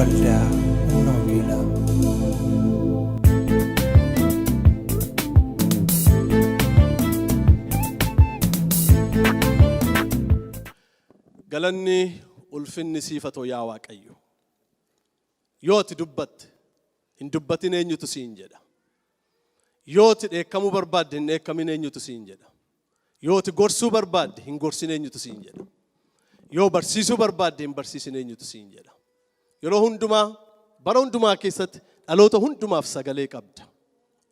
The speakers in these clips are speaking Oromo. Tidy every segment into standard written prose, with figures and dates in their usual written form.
waldaa humna wangeelaa. Galanni ulfinni siifatoo yaa Waaqayyo. Yooti dubbatte hin dubbatin eenyutu siin jedha. Yooti dheekkamuu barbaadde hin dheekkamin eenyutu siin jedha. Yooti gorsuu barbaadde hin gorsin eenyutu siin jedha. Yoo barsiisuu barbaadde hin barsiisin eenyutu siin jedha. Yeroo hundumaa bara hundumaa keessatti dhaloota hundumaaf sagalee qabda.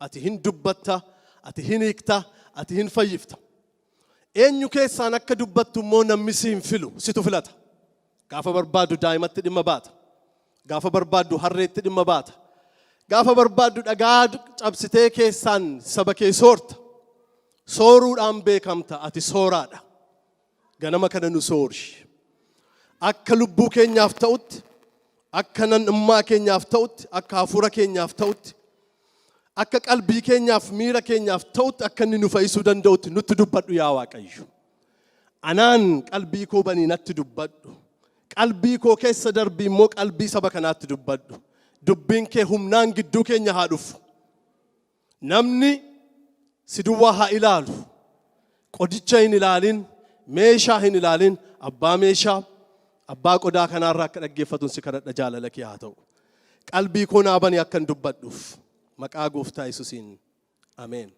Ati hin dubbatta, ati hin hiikta, ati hin fayyifta. Eenyu keessaan akka dubbattu immoo namni si hin filu, situ filata. Gaafa barbaaddu daa'imatti dhimma baata. Gaafa barbaaddu harreetti dhimma baata. Gaafa barbaaddu dhagaa cabsitee keessaan saba kee soorta. Sooruudhaan beekamta, ati sooraadha. Ganama kana nu soori. Akka lubbuu keenyaaf ta'utti, akka namummaa keenyaaf ta'utti, akka hafuura keenyaaf ta'utti, akka qalbii keenyaaf miira keenyaaf ta'utti akka inni nu fayyisuu danda'utti nutti dubbadhu yaa Waaqayyo. Anaan qalbii koo banii natti dubbadhu. Qalbii koo keessa darbii immoo qalbii saba kanaatti dubbadhu. Dubbiin kee humnaan gidduu keenya haa dhufu. Namni si duwwaa haa ilaalu. Qodicha hin ilaalin, meeshaa hin ilaalin, abbaa meeshaa, abbaa qodaa kanaarraa akka dhaggeeffatuun si kadhadha jaalala kee haa ta'u. Qalbii koo naa banii akkan dubbadhuuf. Maqaa Gooftaa Yesuusiin. Ameen.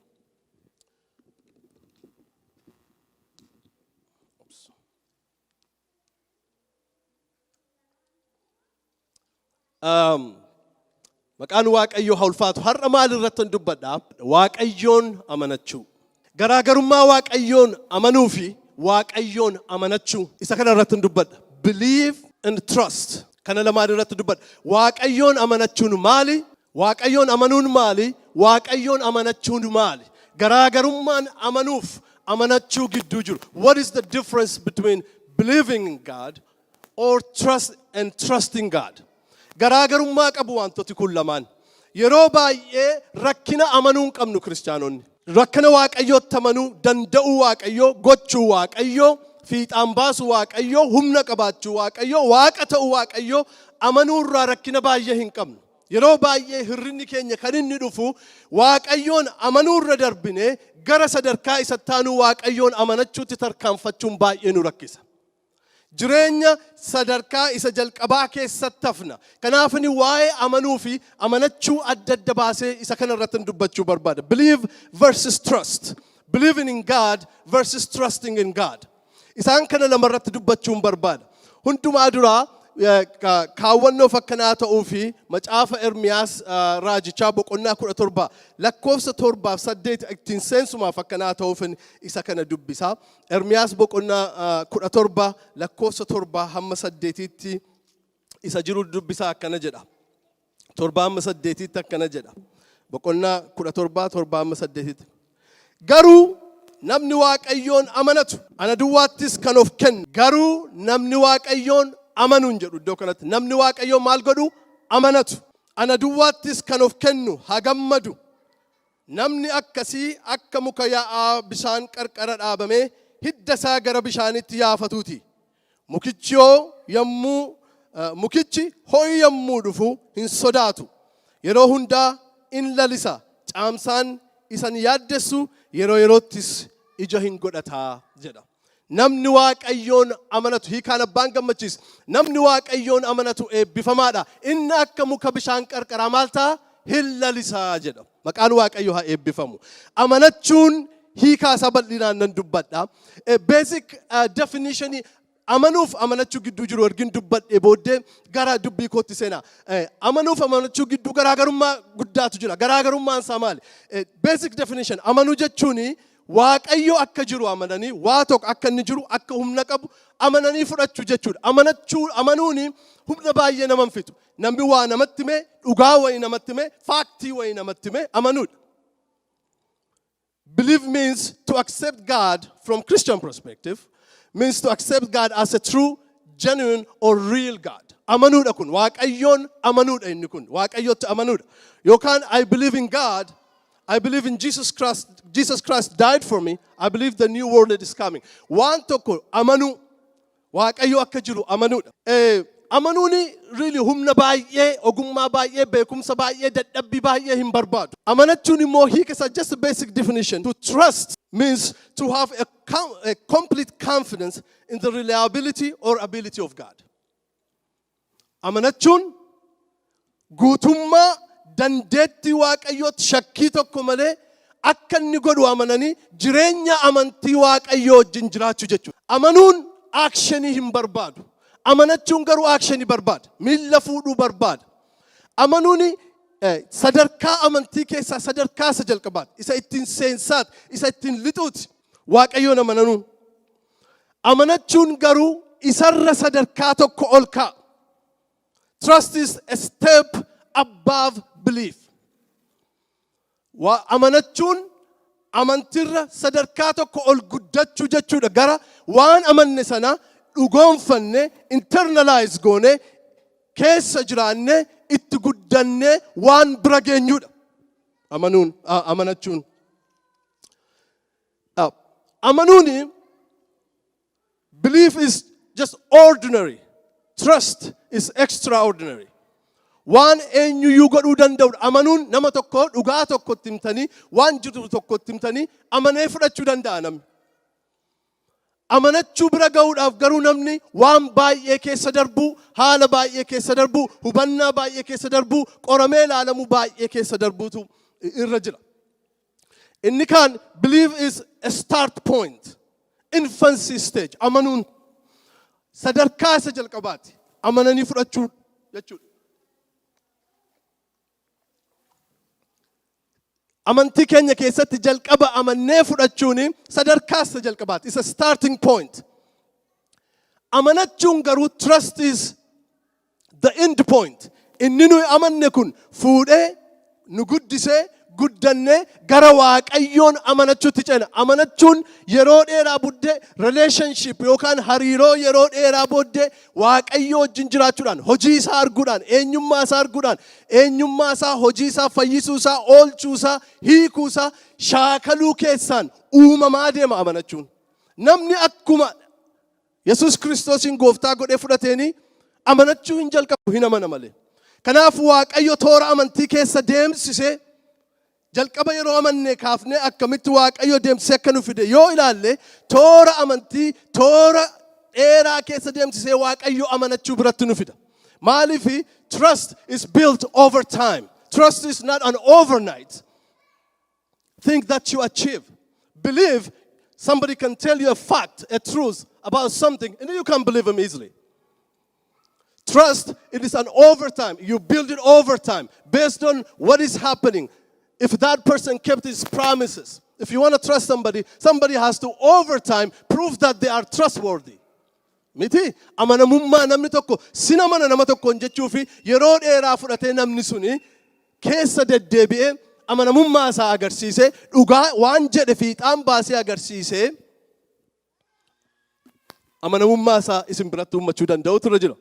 Maqaan Waaqayyoo haa ulfaatu. Har'a maal irratti dubbadhaa? Waaqayyoon amanachuu. Garaagarummaa Waaqayyoon amanuu fi Waaqayyoon amanachuu isa kana irratti dubbadha. Believe and trust. Kana lamaan irratti dubbadha. Waaqayyoon amanachuun maali? Waaqayyoon amanuun maali? Waaqayyoon amanachuun maali? Garaagarummaan amanuuf amanachuu gidduu jiru. What is the difference between believing in God or trust and trusting God? Garaagarummaa qabu wantooti kun lamaan. Yeroo baay'ee rakkina amanuu hin qabnu kiristaanonni. Rakkina Waaqayyootti amanuu danda'uu Waaqayyoo, gochuu Waaqayyoo, fiixaan baasuu Waaqayyoo, humna qabaachuu Waaqayyoo, Waaqa ta'uu Waaqayyoo amanuu irraa rakkina baay'ee hin qabnu. Yeroo baay'ee hirrinni keenya kan inni dhufu Waaqayyoon amanuu irra darbine gara sadarkaa isatti aanu Waaqayyoon amanachuutti tarkaanfachuun baay'ee nu rakkisa. Jireenya sadarkaa isa jalqabaa keessatti hafna. Kanaaf inni waa'ee amanuu fi amanachuu adda adda baasee isa kana irratti dubbachuu barbaada. Believe versus trust. Believing in God versus trusting in God. Isaan kana lama irratti dubbachuun barbaada. Hundumaa duraa kaawwannoo fakkanaa ta'uu fi macaafa Ermiyaas raajichaa boqonnaa 17 lakkoofsa 7-8 ittiin seensumaa fakkanaa ta'uuf isa kana dubbisa. Ermiyaas boqonnaa 17 lakkoofsa 7-8tti isa jiru dubbisa akkana jedha. 7-8tti akkana jedha. Boqonnaa 17 7-8tti. Garuu namni Waaqayyoon amanatu ana duwwaattis kan of kennu. Garuu namni Waaqayyoon amanuun jedhu iddoo kanatti. Namni Waaqayyoon maal godhu? Amanatu. Ana duwwaattis kan of kennu haa gammadu. Namni akkasii akka muka yaa'aa bishaan qarqara dhaabamee hidda isaa gara bishaanitti yaafatuuti. Mukichi ho'i yommuu dhufu hin sodaatu. Yeroo hundaa in lalisa. Caamsaan isan yaaddessu yeroo yeroottis ija hin godhataa jedha. Namni Waaqayyoon amanatu hiikaan abbaan gammachiis. Namni Waaqayyoon amanatu eebbifamaadha. Inni akka muka bishaan qarqaraa maal ta'a? Hin lalisaa jedha. Maqaan Waaqayyoo haa eebbifamu. Amanachuun hiikaa isaa bal'inaan nan dubbadha. Basic definition amanuuf amanachuu gidduu jiru ergin dubbadhe booddee gara dubbii kootti seenaa. Amanuuf amanachuu gidduu garaagarummaa guddaatu jira. Garaagarummaan isaa maali? Basic definition amanuu jechuuni Waaqayyo akka jiru amananii waa tokko akka inni jiru akka humna qabu amananii fudhachuu jechuudha. Amanuuni humna baay'ee nama hin fitu. Namni waa namatti hime, dhugaa wayii namatti hime, faaktii wayii namatti hime amanuudha. Believe means to accept God from Christian perspective, means to accept God as a true, genuine or real God. Amanuudha kun Waaqayyoon amanuudha inni kun Waaqayyotti amanuudha. Yookaan I believe in God. I believe in Jesus Christ. Jesus Christ died for me. I believe the new world is coming. Waan tokko amanu Waaqayyo akka jiru amanuudha. Amanuuni really humna baay'ee, ogummaa baay'ee, beekumsa baay'ee, dadhabbii baay'ee hin barbaadu. Amanachuun immoo hiika isaa just a basic definition. To trust means to have a complete confidence in the reliability or ability of God. Amanachuun guutummaa dandeettii Waaqayyootti shakkii tokko malee akka inni godhu amananii jireenya amantii Waaqayyoo wajjin jiraachuu jechuudha. Amanuun actionii hin barbaadu. Amanachuun garuu actionii barbaada. Miilla fuudhuu barbaada. Amanuuni sadarkaa amantii keessaa sadarkaa isa jalqabaati. Isa ittiin seensaati, isa ittiin lixuuti. Waaqayyoon amanuun. Amanachuun garuu isarra sadarkaa tokko ol kaa'a. Trust is a step above belief. Amanachuun amantirra sadarkaa tokko ol guddachuu jechuudha. Gara waan amanne sana dhugoonfanne, internalize goone, keessa jiraanne, itti guddanne waan bira geenyudha. Amanachuun. Amanuuni, belief is just ordinary. Trust is extraordinary. Waan eenyuyyuu godhuu danda'udha. Amanuun nama tokko dhugaa tokkotti himtanii, waan jiru tokkotti himtanii amanee fudhachuu danda'a namni. Amanachuu bira ga'uudhaaf garuu namni waan baay'ee keessa darbu, haala baay'ee keessa darbu, hubannaa baay'ee keessa darbu, qoramee ilaalamuu baay'ee keessa darbuutu irra jira. Inni kaan belief is a start point, infancy stage. Amanuun sadarkaa isa jalqabaati. Amananii fudhachuu jechuudha. Amantii keenya keessatti jalqaba amannee fudhachuun sadarkaa isa jalqabaati. It's a starting point. Amanachuun garuu trust is the end point. Inni nuyi amanne kun fuudhee nu guddisee guddannee gara Waaqayyoon amanachuutti ceena. Amanachuun yeroo dheeraa booddee relationship yookaan hariiroo yeroo dheeraa booddee Waaqayyoo wajjin jiraachuudhaan, hojii isaa arguudhaan, eenyummaa isaa arguudhaan, eenyummaa isaa, hojii isaa, fayyisuu isaa, oolchuu isaa, hiikuu isaa shaakaluu keessaan uumamaa deema amanachuun. Namni akkuma Yesuus Kiristoosin gooftaa godhee fudhateeni amanachuu hin jalqabu, hin amana malee. Kanaaf Waaqayyo toora amantii keessa deemsisee jalqaba yeroo amanne kaafne akkamitti Waaqayyo deemsisee akka nu fide yoo ilaalle toora amantii toora dheeraa keessa deemsisee Waaqayyo amanachuu biratti nu fida. Maaliif trust is built over time. Trust is not an overnight thing that you achieve. Believe somebody can tell you a fact, a truth about something, and you can't believe him easily. Trust, it is an overtime. You build it over time based on what is happening. If that person kept his promises, if you want to trust somebody, somebody has to over time prove that they are trustworthy. Miti amanamummaa namni tokko sina mana nama tokkoon jechuufi yeroo dheeraa fudhatee namni suni keessa deddeebi'ee amanamummaa isaa agarsiisee dhugaa waan jedhe fiixaan baasee agarsiisee amanamummaa isaa isin biratti uummachuu danda'utu irra jira.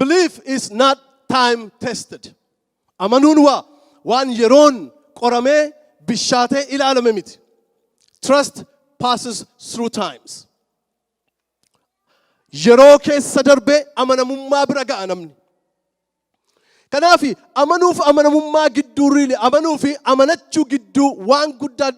Belief is not time tested. Amanuun waan yeroon qoramee bishaatee ilaalame miti. Trust passes through times. Yeroo keessa darbee amanamummaa bira ga'a namni. Kanaaf amanuuf amanamummaa gidduu amanuuf amanachuu gidduu waan guddaa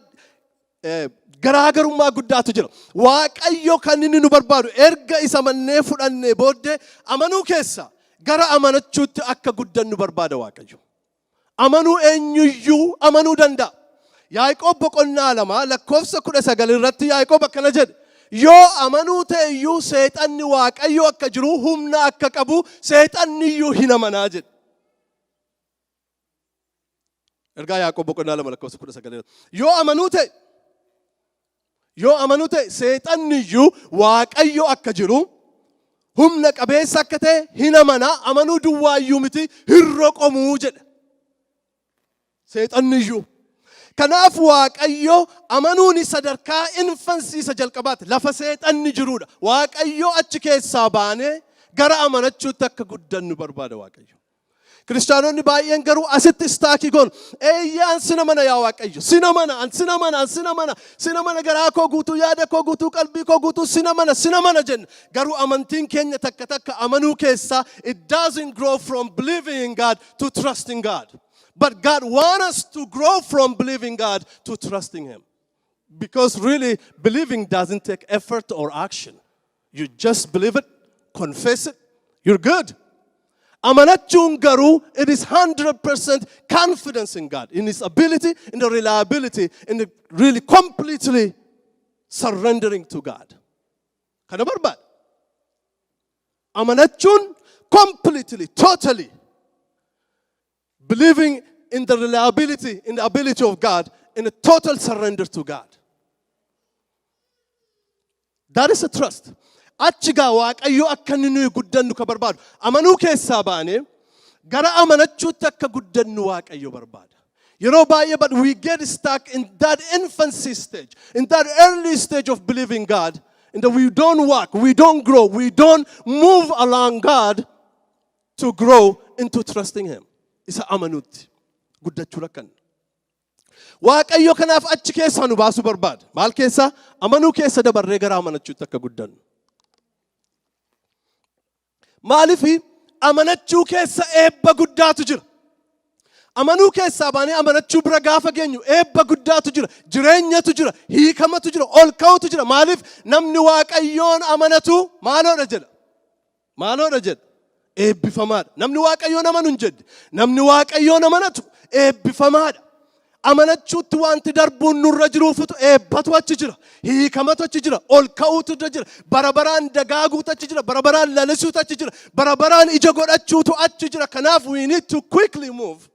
garaagarummaa guddaatu jira. Waaqayyo kan inni nu barbaadu erga isa amannee fudhannee booddee amanuu keessa gara amanachuutti akka guddannu barbaada Waaqayyo. Amanuu eenyuyyuu amanuu danda'a. Yaaqoob boqonnaa 2 lakkoofsa 19 irratti Yaaqoob akkana jedhe. Yoo amanuu ta'eyyuu seexanni Waaqayyo akka jiru humna akka qabu seexanni iyyuu hin amanaa jedhe. Ergaa Yaaqoob boqonnaa 2 lakkoofsa 19. Yoo amanuu ta'e seexanni iyyuu Waaqayyo akka jiru humna qabeessa akka ta'e hin amanaa. Amanuu duwwaayyuu miti hin roqomuu jedhe. Seexanni iyyuu. Kanaaf Waaqayyo amanuun sadarkaa infansi isa jalqabaati. Lafa seexanni jiruudha. Waaqayyo achi keessaa baanee gara amanachuutti akka guddannu barbaada Waaqayyo. Kiristaanonni baay'een garuu asitti istaakii goon eeyyaan sina mana yaa Waaqayyo sina mana garaa koo guutuu yaada koo guutuu qalbii koo guutuu sina mana jenna garuu amantiin keenya takka amanuu keessaa it doesn't grow from believing in God to trusting God. But God wants us to grow from believing God to trusting Him. Because really, believing doesn't take effort or action. You just believe it, confess it, you're good. Amanachuun garuu, it is 100% confidence in God, in His ability, in the reliability, in the really completely surrendering to God. Kana barbaad. Amanachuun completely, totally believing in the reliability, in the ability of God, in a total surrender to God. That is a trust. Achigaa Waaqayyo akka inni nuyi guddannu ka barbaadu. Amanuu keessaa baanee gara amanachuutti akka guddannu Waaqayyo barbaada. Yeroo baay'ee but we get stuck in that infancy stage, in that early stage of believing God, and that we don't walk, we don't grow, we don't move along God to grow into trusting Him. Isa amanuutti guddachuu rakkan. Waaqayyo kanaaf achi keessaa nu baasuu barbaada. Maal keessaa? Amanuu keessa dabarree gara amanachuutti akka guddannu. Maaliif amanachuu keessa eebba guddaatu jira. Amanuu keessaa baanee amanachuu bira gaafa geenyu eebba guddaatu jira. Jireenyatu jira. Hiikamatu jira. Ol ka'utu jira. Maaliif namni Waaqayyoon amanatu maaloodha jedha. Maaloodha jedha. Eebbifamaadha. Namni Waaqayyoon amanu hin jedhe. Namni Waaqayyoon amanatu eebbifamaadha. Amanachuutti wanti darbuun nurra jiruufitu eebbatu achi jira. Hiikamatu achi jira. Ol ka'uutu jira. Barabaraan dagaaguutu achi jira. Barabaraan lalisuutu achi jira. Barabaraan ija godhachuutu achi jira. Kanaaf we need to quickly move.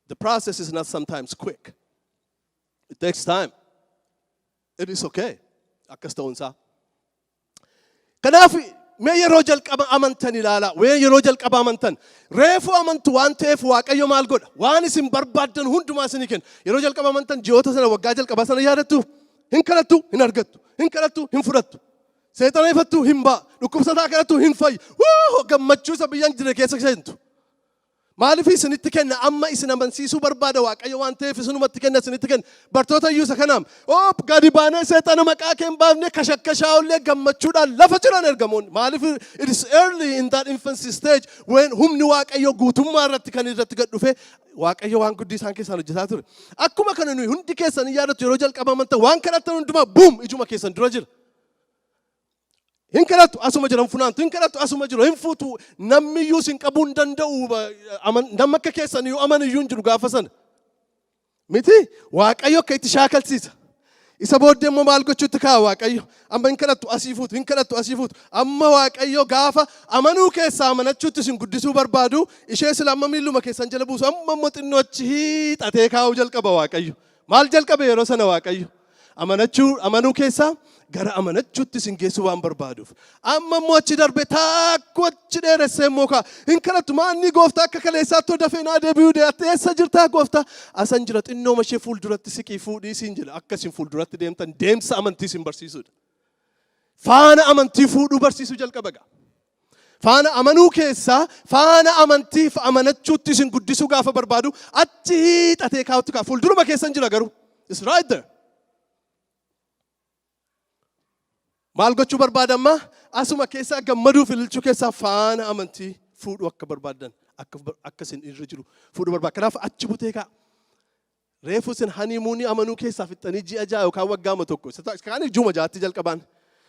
The process is not sometimes quick. It takes time. It is okay. Akkas ta'uunsaa. Kanaaf mee yeroo jalqaba amantan ilaala. Mee yeroo jalqaba amantan. Reefu amantu waan ta'eef Waaqayyo maal godha? Waan isin barbaaddan hundumaa isinii kenna. Yeroo jalqaba amantan ji'oota sana waggaa jalqabaa sana yaadattu. Hin kadhattu, hin argattu. Hin kadhattu, hin fudhattu. Seexaneeffattu hin ba'a. Dhukkubsataa kadhattu hin fayyu. Gammachuu isa biyyaan jire keessa seentu. Maaliif isinitti kenna amma isin amansiisuu barbaada Waaqayyo waan ta'eef isinumatti kenna isinitti kenna. Bartoota iyyuu isa kanaam. Gadi baanee seexana maqaa kee hin baafne kashakkashaa'ullee gammachuudhaan lafa jiran ergamoonni. Maaliif it is early in that infancy stage when humni Waaqayyo guutummaa irratti kan irratti gad dhufe Waaqayyo waan guddii isaan keessaan hojjetaa ture. Akkuma kana nuyi hundi keessan yaadattu yeroo jalqaba amantan waan kadhattan hundumaa boom ijuma keessan dura jira. Hin kadhattu asuma jiran funaantu, hin kadhattu asuma jiru, hin fuutu namni iyyuu sin qabuu hin danda'u nama akka keessan iyyuu aman iyyuu hin jiru gaafa sana. Miti Waaqayyo akka itti shaakalsiisa. Isa booddee immoo maal gochuutti ka'a Waaqayyo. Amma hin kadhattu asii fuutu, hin kadhattu asii fuutu. Amma Waaqayyo gaafa amanuu keessaa amanachuutti sin guddisuu barbaadu ishee sila amma miilluma keessan jala buusu amma immoo xinnoo achi hiixatee kaa'uu jalqaba Waaqayyo. Maal jalqabe yeroo sana Waaqayyo? Amanuu keessaa gara amanachuutti sin geessuu waan barbaaduuf. Amma immoo achi darbe taakku achi dheeressee immoo ka'a. Hin kadhattu maanni gooftaa akka kaleessaatti dafee naa deebi'uu dee'atte eessa jirtaa gooftaa? Asan jira xinnoo mashee fuulduratti siqii fuudhii siin jira. Akkasiin fuulduratti deemtan deemsa amantii sin barsiisudha. Faana amantii fuudhuu barsiisuu jalqaba ga'a. Faana amanuu keessaa faana amantiif amanachuutti sin guddisuu gaafa barbaadu achi hiixatee kaa'utti ka'a. Fuulduruma keessan jira garuu. It's right there. Maal gochuu barbaadamma asuma keessaa gammaduu fi ililchuu keessaa faana amantii fuudhuu akka barbaadan akka isin irra jiru fuudhuu barbaada. Kanaaf achi butee ka'a. Reefu isin haniimuunii amanuu keessaa fixxanii ji'a ja'a yookaan waggaama tokko. Kaan ijuma jaatti jalqabaan.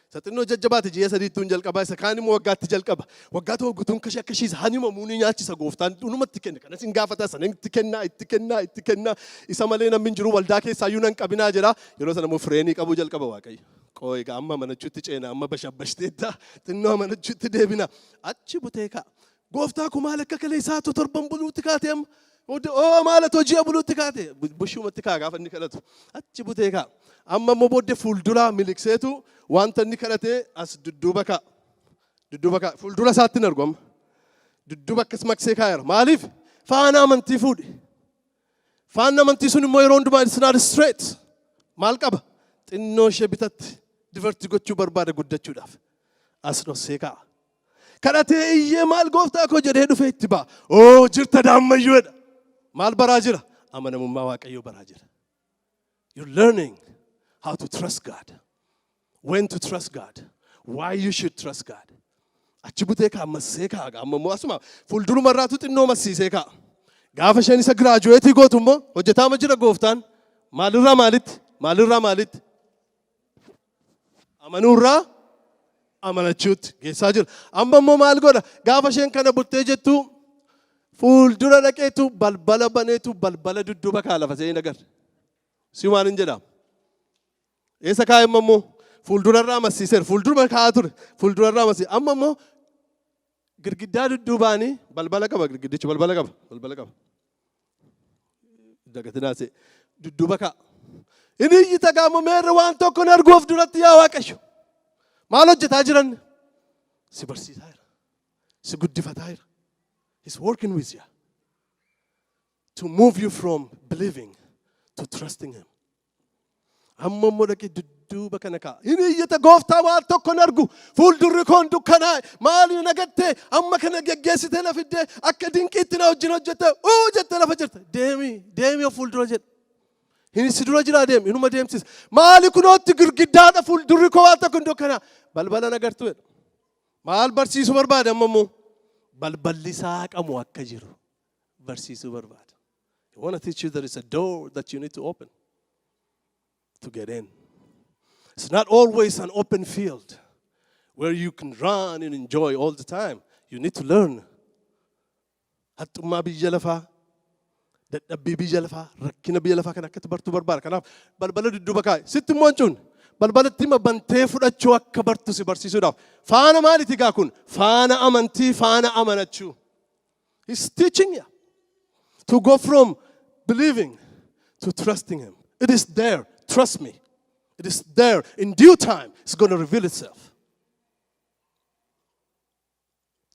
Isa xinnoo jajjabaate ji'a sadiittuun jalqabaa. Isa kaan immoo waggaatti jalqaba. Waggaa tokko guutuun kashii akkashiisa haniima muunii nyaachisa gooftaan dhunumatti kenna. Kana isin gaafata sana itti kennaa. Isa malee namni hin jiru waldaa keessaa iyyuu nan qabinaa jedha. Yeroo sana immoo fireenii qabuu jalqaba Waaqayyo. Egaa amma amanachuutti ceena amma bashabbashteetta xinnoo amanachuutti deebina achi butee ka'a. Gooftaa kun maal akka kaleessaatu torban buluutti kaate amma maalatoo ji'a buluutti kaate bushuumatti ka'a gaafa inni kadhatu achi butee ka'a. Amma immoo booddee fuulduraa milikseetu wanta inni kadhatee as dudduuba ka'a. Dudduuba ka'a fuuldura isaatti hin argu amma. Dudduuba akkas maksee kaa'eera. Maaliif? Faana amantii fuudhe. Faana amantii sun immoo yeroo hundumaa it's not straight. Maal qaba? Xinnoo ishee bitatti. Diverti gochuu barbaada guddachuudhaaf as dhossee ka'a. kadhatee iyyee maal gooftaa koo jedhee dhufee itti ba'a. Oo jirta daammayyuudha. Maal baraa jira? Amanamummaa Waaqayyoo baraa jira. You're learning how to trust God. When to trust God. Why you should trust God. Achi butee kaa massee kaa amma immoo asuma fuulduruma irraatu xinnoo massiisee kaa. Gaafa isheen isa giraajuweetii gootu immoo hojjetaama jira gooftaan. Maalirraa maalitti? Maalirraa maalitti? Amanuurraa amanachuutti geessaa jira. Amma immoo maal godha? Gaafa isheen kana buttee jettu fuuldura dhaqeetu balbala baneetu balbala dudduuba kaa lafa se'ee agarra. Si waan hin jedhamu. Eessa kaa immoo immoo fuuldurarraa massiiseera. Fuulduruma kaa ture. Fuuldurarraa massiise. Amma immoo girgiddaa dudduubaanii balbala qaba. Girgiddichi balbala qaba. Balbala qaba. Dagatinaasee dudduuba kaa. Inni iyyita gaama meerre waan tokko hin arguuf duratti yaa Waaqayyo. Maal hojjetaa jiran? Si barsiisaa jira. Si guddifataa jira. He's working with you to move you from believing to trusting Him. Amma immoo dhaqee dudduuba kana kaa. Inni iyyita gooftaa waan tokko hin argu. Fuuldurri koon dukkanaa. Maali nagattee amma kana geggeessitee na fiddee akka dinqiitti na wajjin hojjette. Jettee lafa jirta. Deemi of fuuldura jedha. Inni si dura jira deemi. Inuma deemsisa. Maali kunootti girgiddaadha fuuldurri koo waan tokko hin dukkanaa. Balbala nagartu jedha. Maal barsiisuu barbaade amma immoo? Balballi saaqamu akka jiru barsiisuu barbaada. I want to teach you there is a door that you need to open to get in. It's not always an open field where you can run and enjoy all the time. You need to learn. Hattummaa biyya lafaa, dadhabbii biyya lafaa, rakkina biyya lafaa kan akkatti bartuu barbaada. Kanaaf balbala dudduuba kaa'e. Sitti immoo jechuun balbalatti bantee fudhachuu akka bartu si barsiisuudhaaf. Faana maaliiti gaa kun? Faana amantii, faana amanachuu. He's teaching you to go from believing to trusting Him. It is there. Trust me. It is there. In due time, it's going to reveal itself.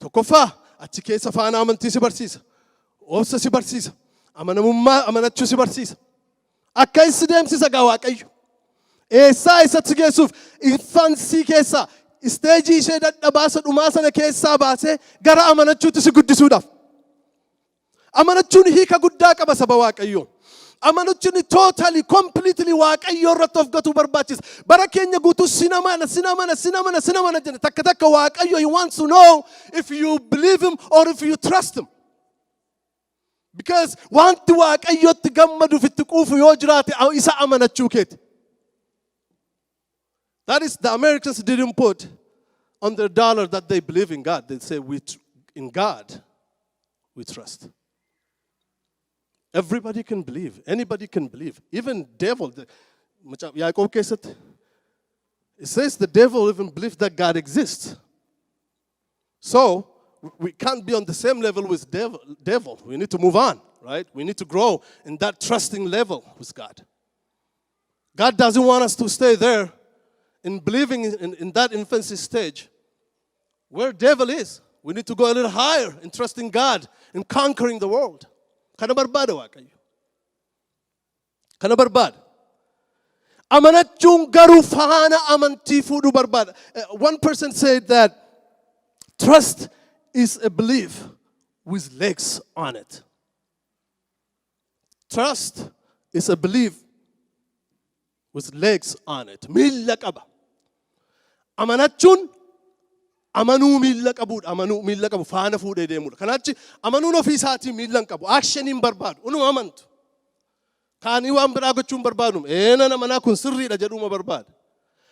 Tokkoffaa achi keessa faana amantii si barsiisa. Obsa si barsiisa. Amanamummaa amanachuu si barsiisa. Akka inni si deemsisa gaa Waaqayyo. Eessaa isatti geessuuf infansii keessaa isteejii ishee dadhabaasa dhumaa sana keessaa baasee gara amanachuutti si guddisuudhaaf. Amanachuun hiika guddaa qaba saba Waaqayyoo. Amanachuun totally, completely Waaqayyoo irratti of gatuu barbaachisa. Bara keenya guutuu sinamana jenna. Takka takka Waaqayyo, He wants to know if you believe Him or if you trust Him. Because wanti Waaqayyootti gammaduuf itti quufu yoo jiraate isa amanachuu keeti. That is, the Americans didn't put on their dollar that they believe in God. They say, in God, we trust. Everybody can believe. Anybody can believe. Even devil. It says the devil even believes that God exists. So, we can't be on the same level with devil. We need to move on, right? We need to grow in that trusting level with God. God doesn't want us to stay there in believing in that infancy stage where devil is. We need to go a little higher in trusting God and conquering the world. Kana barbaada Waaqayyo. Kana barbaada. Amanachuun garuu faana amantii fuudhuu barbaada. One person said that trust is a belief with legs on it. Trust is a belief with legs on it. Miilla qaba. Amanachuun amanuu miilla qabuudha. Amanuu miilla qabu faana fuudhee deemuudha. Kanaachi amanuun ofii isaatii miilla hin qabu. Actioniin barbaadu. Unuma amantu. Kaanii waan biraa gochuun barbaadu. Eenan amanaa kun sirriidha jedhuma barbaada.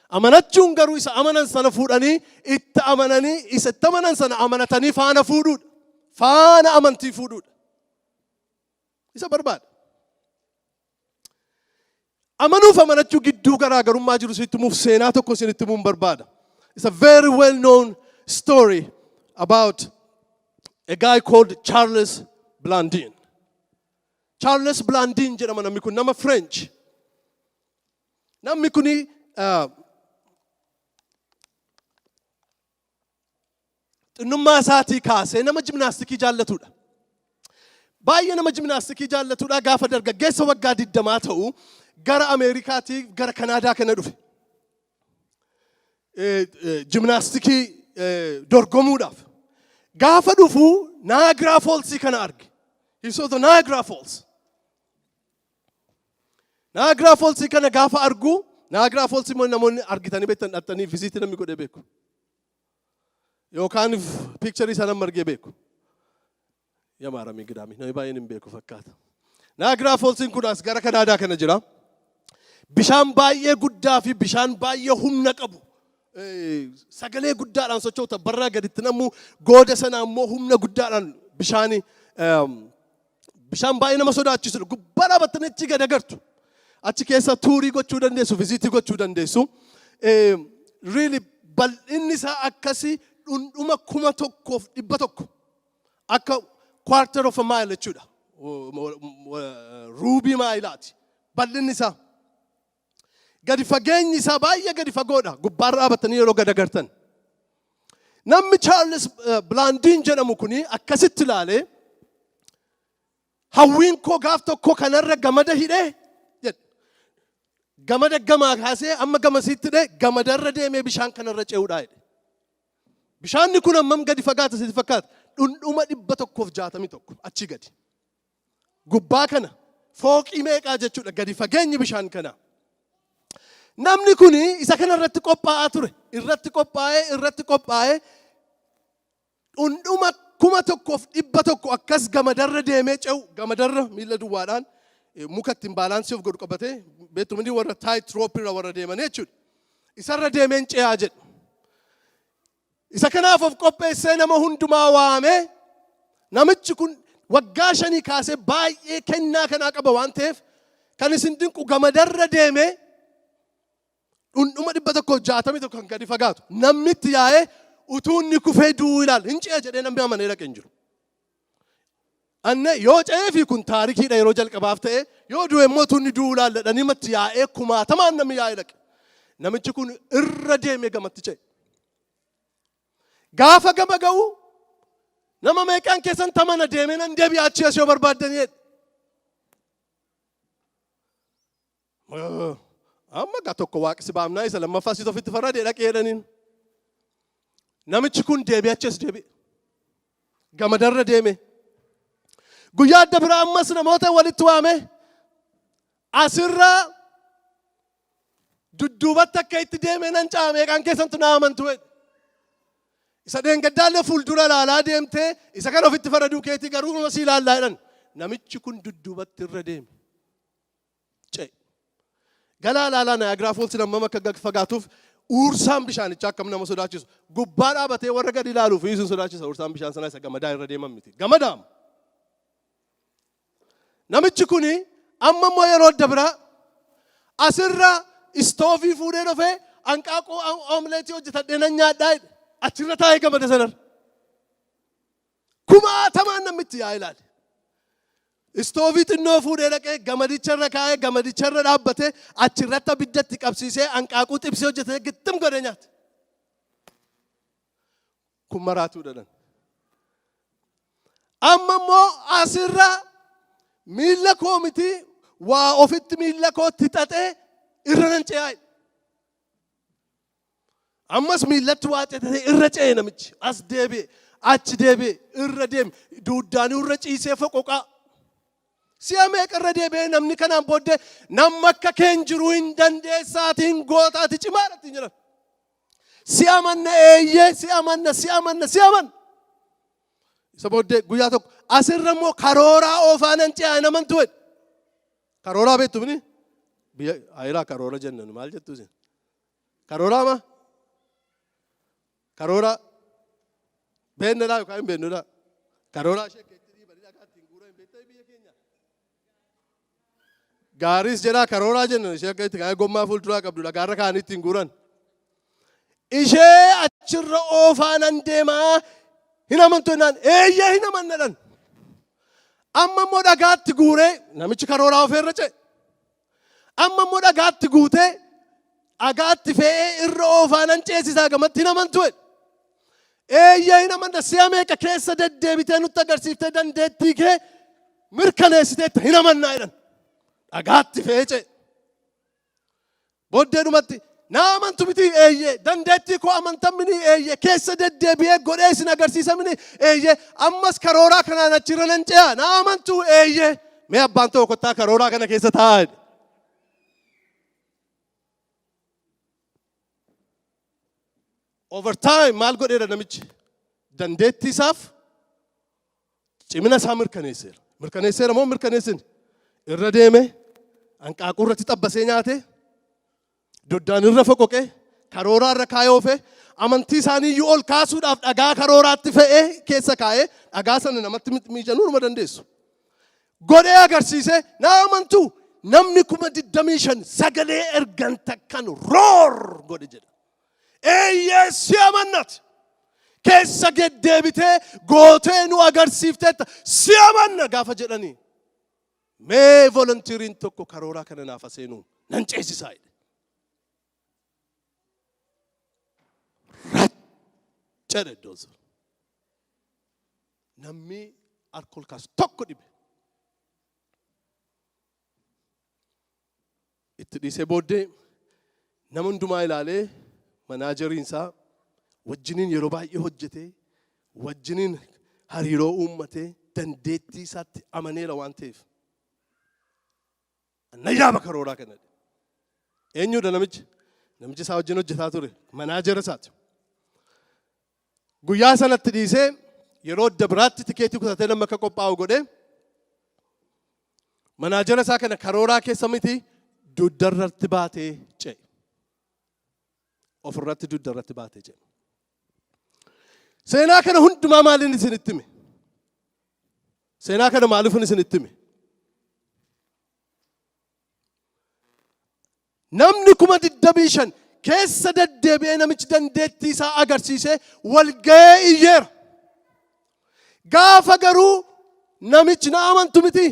Amanachuun garuu isa amanan sana fuudhanii itti amananii isa itti amanan sana amanatanii faana fuudhuudha. Faana amantii fuudhuudha. Isa barbaada. Amanuuf amanachuu gidduu garaagarummaa jiru sitti muuf seenaa tokko sinitti muun barbaada. It's a very well-known story about a guy called Charles Blandin. Charles Blandin jedhama namni kun nama French. Namni kuni xinnummaa isaatii kaasee nama jimnaastikii jaallatudha. Baay'ee nama jimnaastikii jaallatudha. Gaafa dargaggeessa waggaa 20 ta'u gara Ameerikaatii gara Kanaadaa kana dhufe. Jimnaastikii dorgomuudhaaf. Gaafa dhufu Niagara Falls kana arge. He saw the Niagara Falls. Niagara Falls kana gaafa argu Niagara Falls immoo namoonni argitanii beektan dhattanii visiitii namni godhee beeku. Yookaan picture sana margee beeku. Yamaarame gidaami namni baay'een hin beeku fakkaata. Niagara Falls kun as gara Kanaadaa kana jira. Bishaan baay'ee guddaa fi bishaan baay'ee humna qabu. Sagalee guddaadhaan sochoota barraa gaditti namuu gooda sana ammoo humna guddaadhaan bishaan baay'ee nama sodaachisudha. Gubbaa dhaabattanii achi gad agartu. Achi keessa tuurii gochuu dandeessu, viziitii gochuu dandeessu. Really bal'inni isaa akkasii dhundhuma 1,100 akka quarter of a mile jechuudha. Ruubii maayilaati. Bal'inni isaa. Gadi fageenyi isaa baay'ee gadi fagoodha. Gubbaa dhaabattanii yeroo gad agartan. Namni Charles Blandin jedhamu kuni akkasitti ilaalee hawwiin koo gaaf tokko kanarra gamada hidhee jedhe. Gamada gamaa kaasee amma gamasitti hidhee gamadarra deemee bishaan kanarra ce'uudhaa jedhe. Bishaanni kun ammam gadi fagaata sitti fakkaata? Dhundhuma 161 achi gadi. Gubbaa kana fooqii meeqaa jechuudha gadi fageenyi bishaan kana. Namni kuni isa kana irratti qophaa'aa ture. Irratti qophaa'ee dhundhuma 1,100 akkas gamadarra deemee ce'u. Gamadarra miila duwwaadhaan mukatti hin baalaansii of godhu qabatee beektumni warra tight rope irra warra deeman jechuudha. Isarra deemeen ce'aa jedhu. Isa kanaaf of qopheessee nama hundumaa waamee namichi kun waggaa 5 kaasee baay'ee kennaa kanaa qaba waan ta'eef kan isin dinqu gamadarra deemee dhundhuma 161 kan gadi fagaatu namni itti yaa'ee utuu inni kufee du'uu ilaala. Hin ce'a jedhee namni amanee dhaqee hin jiru. Anne yoo ce'ee fi kun taarikiidha yeroo jalqabaaf ta'e yoo du'e immoo utuu inni du'uu ilaala dhanii matti yaa'ee kumaatamaan namni yaa'ee dhaqe. Namichi kun irra deemee gamatti ce'e. Gaafa gama ga'u nama meeqaan keessan tamana deemee nan deebi'aa achi as yoo barbaaddanii jedhe. Amma gaa tokko waaqsi baamnaa isa lammaffaa siit ofitti farradee dhaqee jedhaniin. Namichi kun deebi'ee achi as deebi'e. Gamadarra deeme. Guyyaa adda biraa ammas namoota walitti waame. Asirra dudduubatti akka itti deeme nan ca'a meeqaan keessantu na amantu jedhe. Isa deengaddaallee fuuldura ilaalaa deemtee isa kana ofitti faraduu keetii garuu masii ilaallaa jedhan. Namichi kun dudduubatti irra deeme. Ce'e. Galaa ilaalaa Niagara Falls hammam akka fagaatuuf uursaan bishaanichaa akkam nama sodaachisu. Gubbaa dhaabatee warra gadi ilaaluuf isin sodaachisa uursaan bishaan sanaa isa gamadaa irra deeman miti. Gamadaam. Namichi kuni amma immoo yeroo adda biraa asirra istoofii fuudhee dhufee hanqaaquu oomleetii hojjetadhee nan nyaadhaa jedhe. Achirra taa'ee gamada sanarra. Kumaatamaan namitti yaa ilaale. Istoofii xinnoo fuudhee dhaqee gamadicharra kaa'ee gamadicharra dhaabbatee achirratti abiddatti qabsiisee hanqaaquu xibsee hojjetee gittim godhee nyaate. Kun maraatuu dhadhan. Amma immoo asirra miilla koo miti waa ofitti miilla kootti xaxee irra nan ce'aa. Ammas miillatti waa xaxee irra ce'ee namichi as deebi'e achi deebi'e irra deeme duuddaanii irra ciisee foqoqaa. Si'a meeqa irra deebi'ee namni kanaan booddee namni akka keen jiru hin dandeessaatiin gootaati cimaadhaatti jedhan. Si'a manna eeyyee si'a manna. Isa booddee guyyaa tokko asirra immoo karooraa oofaanan ce'aa naman tu'e. Karooraa beektu mini? Biyya ayiraa karoora jennan maal jettu isin? Karooraa maa? Karoora beennadhaa yookaan hin beennudhaa? Karooraa ishee keetti bari dhagaatti hin guuran beektaa biyya keenya. Gaaris jedhaa karooraa jennan ishee akka itti kaa'ee gommaa fuulduraa qabdu dhagaarra kaa'anii hin guuran. Ishee achirra oofaanan deemaa hin amantu jennaan eeyyee hin amannadhan. Amma immoo dhagaatti guuree namichi karooraa ofeerra ce'e. Amma immoo dhagaatti guutee dhagaatti fe'ee irra oofaanan ceesisaa gamatti hin amantu jedhe. Eeyyee hin amanna si'a meeqa keessa deddeebitee nutti agarsiiftee dandeettii kee mirkaneessiteetta hin amannaa jedhan. Dhagaatti fe'ee ce'e. Booddeedhumatti Naamantu miti eeyyee dandeettii koo amantamini eeyyee keessa deddeebi'ee godhee isin agarsiisamini eeyyee ammas karooraa kanaan achirra nan ce'a naamantu eeyyee mee abbaan ta'u kottaa karooraa kana keessa taa'aa. Over time maal godheera namichi dandeettii isaaf cimina isaa mirkaneesseera. Mirkaneesseera moo mirkaneessin irra deeme hanqaaquu irratti xabbasee nyaate doddaan irra foqoqe karooraa irra kaayee oofe amantii isaanii iyyuu ol kaasuudhaaf dhagaa karooraatti fe'ee keessa kaayee dhagaa sana namatti miijanuu numa dandeessu. Godhee agarsiise naa amantuu namni 25,000 sagalee ergan takkan roor godhe jedha. Eeyyee si amannati. Keessa geddeebitee gootee nu agarsiifteetta si amanna gaafa jedhanii. Mee volontiiriin tokko karooraa kana naaf seenuu nan ceesisaa jedhe. Jedhe doozo. Namni alkool kaasu tokko dhibe. Itti dhiisee booddee nama hundumaa ilaalee manaajeriin isaa wajjiniin yeroo baay'ee hojjetee wajjiniin hariiroo uummatee dandeettii isaatti amaneera waan ta'eef. Nayyaaba karooraa kana. Eenyudha namichi? Namichi isaa wajjin hojjetaa ture manaajera isaati. Guyyaa sanatti dhiisee yeroo adda biraatti tikeetii kutatee nama akka qophaa'u godhee manaajera isaa kana karooraa keessa miti duddarratti baatee ce'e. Ofirratti duddarratti baatee ce'e. Seenaa kana hundumaa maaliin isinitti hime? Seenaa kana maaliifin isinitti hime? Namni 25,000 keessa deddeebi'ee namichi dandeettii isaa agarsiisee walga'ee iyyeera. Gaafa garuu namichi na amantu miti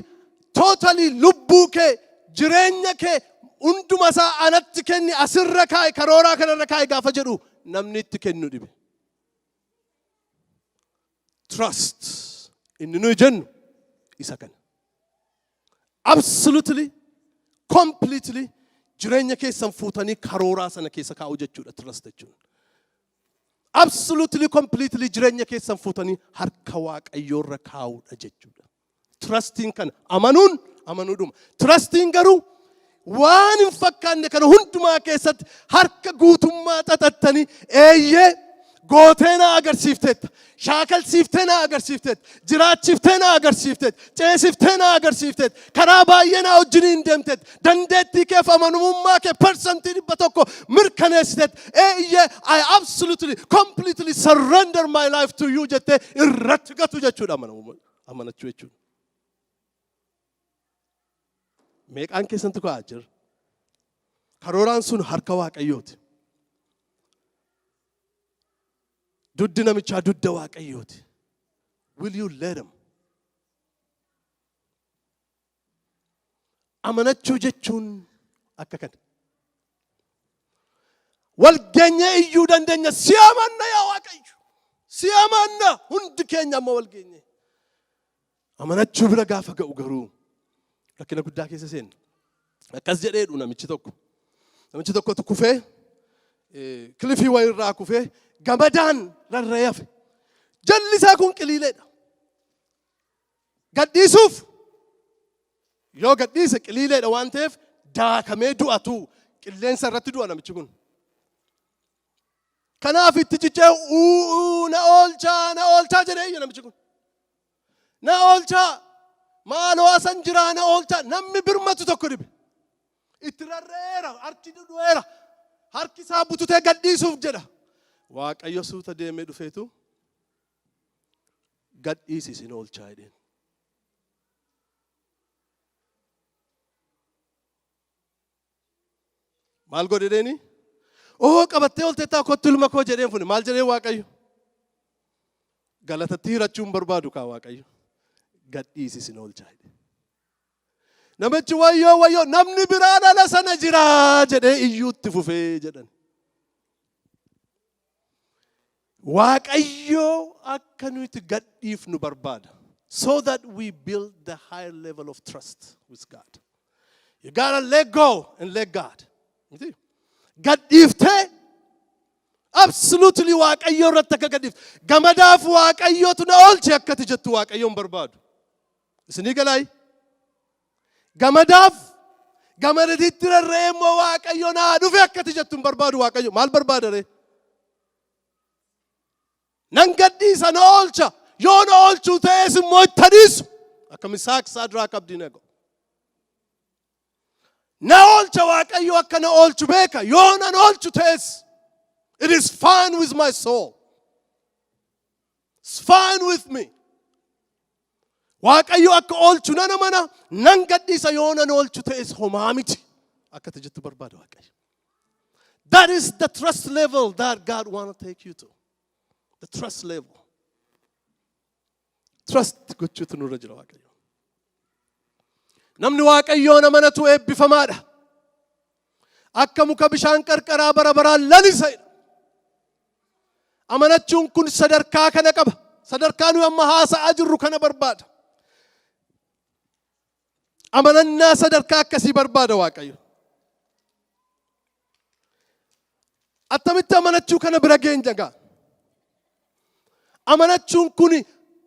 totally lubbuu kee jireenya kee hunduma isaa anatti kenni asirra kaa'e karooraa kanarra kaa'e gaafa jedhu namni itti kennu dhibe. Trust inni nuyi jennu isa kana. Absolutely, completely jireenya keessan fuutanii karooraa sana keessa kaa'u jechuudha trust jechuudha. Absolutely, completely jireenya keessan fuutanii harka waaqayyoorra kaa'uudha jechuudha. Trustiin kana amanuudhuma. Trustiin garuu waan hin fakkaanne kana hundumaa keessatti harka guutummaa xaxattanii eeyyee gootee na agarsiifteetta. Shaakalsiiftee na agarsiifteetta. Jiraachiftee na agarsiifteetta. Ceesiftee na agarsiifteetta. Karaa baay'ee na wajjiniin deemteetta. Dandeettii keef amanamummaa kee persentii 100 mirkaneessiteetta. Eeyyee I absolutely, completely surrender my life to you jettee irratti gatu jechuudha amanachuu jechuudha. Meeqaan keessantu ka'aa jira? Karooraan sun harka waaqayyooti. Duddi namichaa dudda waaqayyooti. Will you let him? Amanachuu jechuun akka kana. Walgeenyee iyyuu dandeenya si amanna yaa waaqayyo. Si amanna hundi keenya amma walgeenyee. Amanachuu bira gaafa ga'u garuu rakkina guddaa keessa seena. Akkas jedheedhu namichi tokko. Namichi tokkotu kufee kilifii wayirraa kufee gamadaan rarra'ee hafe. Jalli isaa kun qiliileedha. Gadhiisuuf yoo gadhiise qiliileedha waan ta'eef daakamee du'atu qilleensa irratti du'a namichi kun. Kanaaf itti cichee na oolchaa jedhee namichi kun. Na oolchaa maaloo asan jiraa na oolchaa namni birmatu tokko dhibe. Itti rarra'eera harki du'eera. Harki isaa bututee gadhiisuuf jedha. Waaqayyo suuta deemee dhufeetu gadhiisi isin oolchaa jedheen. Maal godhe deeni? Qabattee oolteettaa kottu ilma koo jedheen fune maal jedhee Waaqayyo? Galatatti hirachuun barbaadu kaa Waaqayyo. Gadhiisi isin oolchaa jedheen. Namichi wayyoo namni biraa dhala sana jiraa jedhee iyyuutti fufee jedhan. Waaqayyo akka nuti gadhiifnu barbaada. So that we build the higher level of trust with God. You gotta let go and let God. Gadhiiftee absolutely waaqayyo irratti akka gadhiifte. Gamadaaf waaqayyootu na oolche akkati jettu waaqayyoon barbaadu. Isinii galaayi? Gamadaaf gamadatitti rarra'ee immoo waaqayyo naa dhufe akkati jettu hin barbaadu waaqayyo. Maal barbaada ree? Nan gadhiisa na oolcha. Yoo na oolchuu ta'es immoo itti dhiisu. Akka Misaaq Saadraak Abdiineego. Na oolcha waaqayyo akka na oolchu beeka. Yoo na oolchu ta'es it is fine with my soul. It's fine with me. waaqayyo akka oolchu nana mana nan gadhiisa yoo nan oolchu ta'es homaa miti akkati jettu barbaada waaqayyo. That is the trust level that God want to take you to. The trust level. Trust gochuutu nurra jira waaqayyo. Namni waaqayyoon amanatu eebbifamaadha. Akka muka bishaan qarqaraa bara baraan lalisaidha. Amanachuun kun sadarkaa kana qaba. Sadarkaa nuyi amma haasa'aa jirru kana barbaada. Amanannaa sadarkaa akkasii barbaada waaqayyo. Attamitti amanachuu kana bira geenya gaa. Amanachuun kun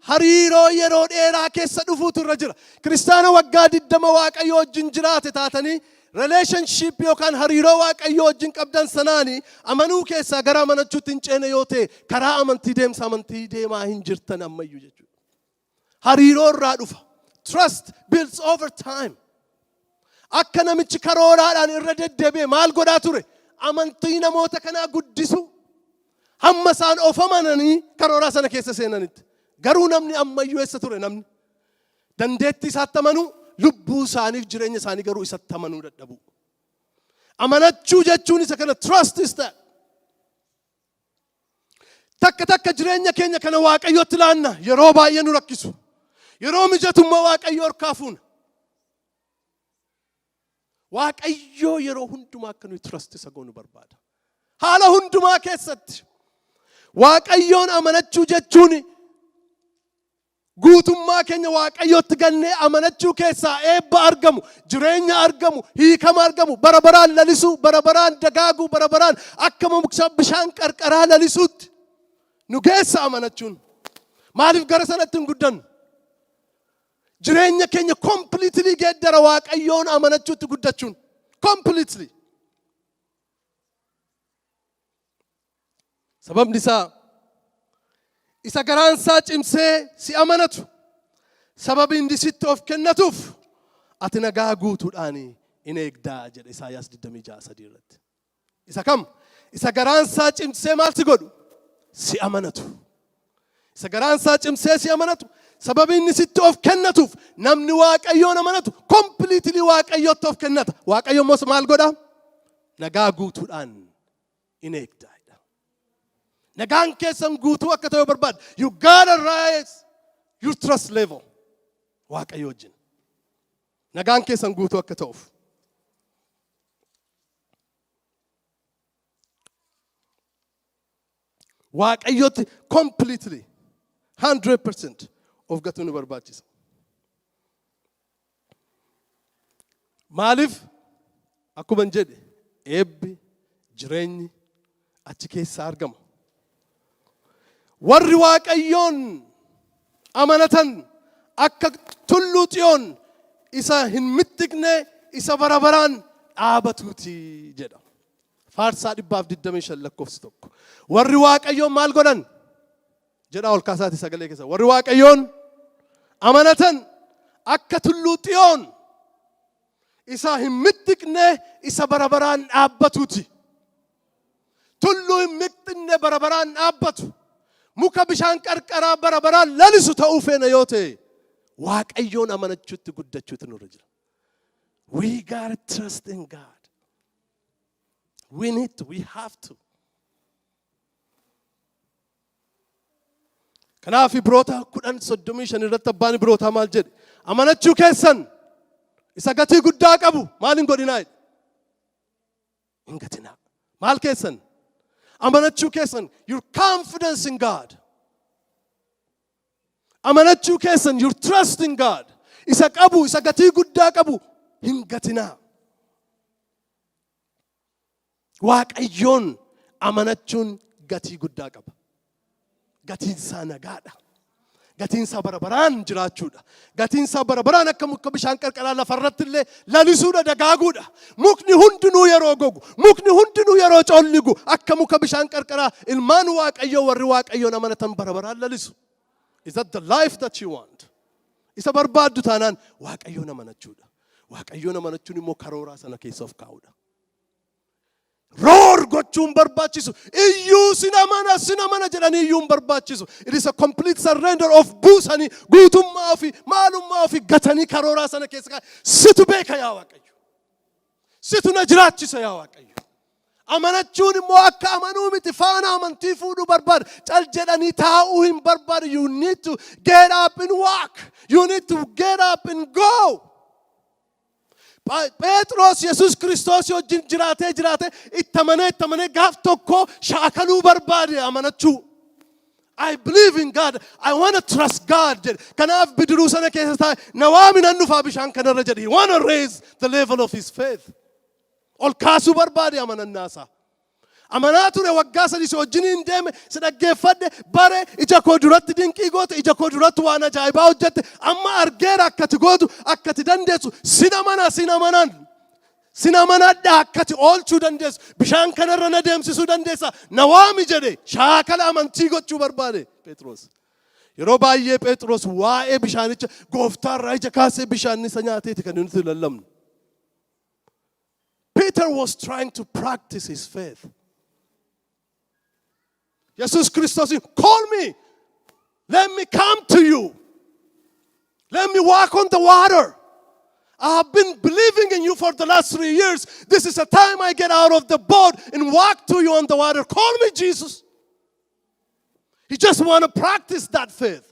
hariiroo yeroo dheeraa keessa dhufuutu irra jira. Kiristaana waggaa 20 waaqayyo wajjin jiraate taatanii relationship yookaan hariiroo waaqayyo wajjin qabdan sanaani amanuu keessaa gara amanachuutti hin ceene yoo ta'e karaa amantii deemsa amantii deemaa hin jirtan ammayyuu jechuudha. Hariiroo irraa dhufa. Trust builds over time. Akka namichi karooraadhaan irra deddeebi'e maal godhaa ture? Amantii namoota kanaa guddisu. Hamma isaan of amananii karooraa sana keessa seenanitti. Garuu namni ammayyuu eessa ture namni? Dandeettii isaatti amanuu, lubbuu isaaniif jireenya isaanii garuu isatti amanuu dadhabu. Amanachuu jechuun isa kana trust is that. Takka takka jireenya keenya kana waaqayyotti laanna yeroo baay'ee nu rakkisu. Yeroo mijatummaa waaqayyo harkaa fuuna. Waaqayyo yeroo hundumaa akka nuyi trust isa goonu barbaada. Haala hundumaa keessatti waaqayyoon amanachuu jechuun guutummaa keenya waaqayyotti gannee amanachuu keessaa eebba argamu, jireenya argamu, hiikama argamu, bara baraan lalisuu, bara baraan dagaaguu, bara baraan akka muksa bishaan qarqaraa lalisuutti nu geessa amanachuun. Maaliif gara sanatti hin guddannu? Jireenya keenya completely geeddara waaqayyoon amanachuutti guddachuun. Completely. Sababni isaa isa garaansaa cimsee si amanatu sababi inni sitti of kennatuuf ati nagaa guutuudhaan in eegdaa jedha Isaayaas 26:3 irratti. Isa kam? Isa garaansaa cimsee maal si godhu? Si amanatu. Isa garaansaa cimsee si amanatu sababi inni sitti of kennatuuf namni waaqayyoon amanatu completely waaqayyootti of kennata. Waaqayyo immoo maal godha? Nagaa guutuudhaan in eegdaa. Nagaan keessan guutuu akka ta'u barbaada. You gotta rise your trust level. Waaqayyo wajjin. Nagaan keessan guutuu akka ta'uuf. Waaqayyotti completely 100% of gatuu nu barbaachisa. Maaliif akkuma jedhe eebbi jireenyi achi keessa argama. Warri waaqayyoon amanatan akka tulluu xiyoon isa hin mittiqne isa bara baraan dhaabatuuti jedha. Faarsaa 125 lakkoofsi tokko. Warri waaqayyoon maal godhan? Jedha ol kaasaati sagalee keessa. Warri waaqayyoon amanatan akka tulluu xiyoon isa hin mittiqne isa bara baraan dhaabbatuuti. Tulluu hin mittiqne bara baraan dhaabbatu. Muka bishaan qarqaraa bara baraan lalisu ta'uu feena yoo ta'e waaqayyoon amanachuutti guddachuutu nurra jira. We gotta trust in God. We need to. We have to. Kanaaf Ibroota 10:35 irratti abbaan Ibrootaa maal jedhe? Amanachuu keessan isa gatii guddaa qabu maal hin godhinaa? Hin gatinaa. Maal keessan? Amanachuu keessan, your confidence in God. Amanachuu keessan, your trust in God. Isa qabu, isa gatii guddaa qabu hin gatinaa. waaqayyoon amanachuun gatii guddaa qaba. Gatiin isaa nagaadha. Gatiin isaa barabaraan jiraachuudha. Gatiin isaa barabaraan akka muka bishaan qarqaraa lafarratti illee lalisuudha, dagaaguudha. Mukni hundinuu yeroo gogu, mukni hundinuu yeroo colligu akka muka bishaan qarqaraa ilmaan waaqayyoo warri waaqayyoon amanatan barabaraan lalisu. Is that the life that you want? Isa barbaaddu taanaan waaqayyoon amanachuudha. Waaqayyoon amanachuun immoo karooraa sana keessa of kaa'uudha. Roar gochuun barbaachisu. Iyyuu sinamana jedhanii iyyuu barbaachisu. It is a complete surrender of buusanii guutummaa ofii maalummaa ofii gatanii karooraa sana keessa kaa'e. Situ beeka yaa Waaqayyo. Situ na jiraachisa yaa Waaqayyo. Amanachuun immoo akka amanuu miti faana amantii fuudhuu barbaada. Cal jedhanii taa'uu hin barbaadu. You need to get up and walk. You need to get up and go. Petros Yesus Kristos wajjin jiraatee ittamanee gaaf tokko shaakaluu barbaade amanachuu. I believe in God. I want to trust God. Kanaaf bidiruu sana keessa taa'e nawaami nan dhufaa bishaan kanarra jedhe. He want to raise the level of his faith. Ol kaasuu barbaade amanannaasaa. Amanaa ture waggaa sadii wajjiniin deeme si dhaggeeffadhe bare ija koo duratti dinqii goote ija koo duratti waan ajaa'ibaa hojjette amma argeera akkati gootu akkati dandeessu sinamanadha akkati oolchuu dandeessu bishaan kanarra na deemsisuu dandeessa na waami jedhe shaakala amantii gochuu barbaade Petros. Yeroo baay'ee Petros waa'ee bishaanicha gooftaarraa ija kaasee bishaan isa nyaateeti kan nuti lallabnu. Peter was trying to practice his faith. Jesus Christus, call me. Let me come to you. Let me walk on the water. I have been believing in you for the last 3 years. This is a time I get out of the boat and walk to you on the water. Call me, Jesus. He just want to practice that faith.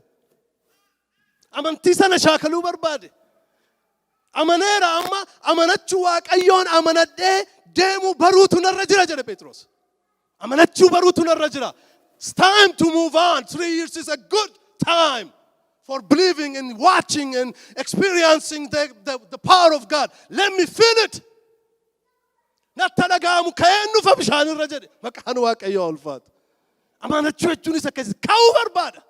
Amantii sana shaakaluu barbaade. Amaneera amma amanachuu waaqayyoon amanadhee deemu baruutu narra jira jedhe Petros. Amanachuu baruutu narra jira. It's time to move on. 3 years is a good time for believing and watching and experiencing the power of God. Let me feel it. Nattalagaamu ka'eennu fa bishaan irra jedhe. Maqaan waaqayyoo ulfaatu. Amanachuu jechuun isa keessa ka'uu barbaada.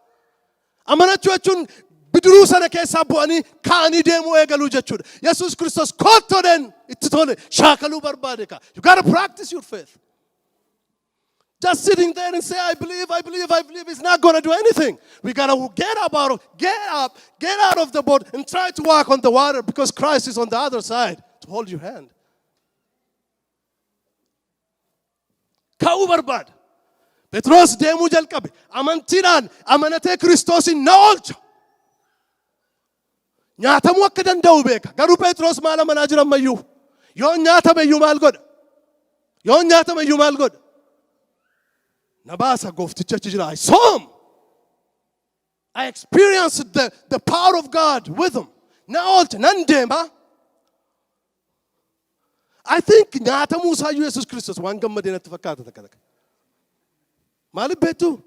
Amanachuu jechuun bidiruu sana keessaa bu'anii ka'anii deemuu eegaluu jechuudha. Yesuus Kiristoos kottoodhaan itti tole shaakaluu barbaade ka. You got to practice your faith. Just sitting there and say, I believe, is not going to do anything. We got to get up out of the boat and try to walk on the water because Christ is on the other side to hold your hand. Ka'uu barbaada. Petros deemuu jalqabe. Amantiidhaan amanatee Kiristoosin na oolcha. Nyaatamuu akka danda'u beeka. Garuu Petros maal amanaa jira ammayyuu? Yoo nyaatameyyuu maal godha? Nabasa goofticha achi jira. I saw him. I experienced the power of God with him. Na oolcha nan deema. I think nyaatamuu isaayyuu Yesuus Kiristoos waan gammadee natti fakkaata takka. Maaliif beektu?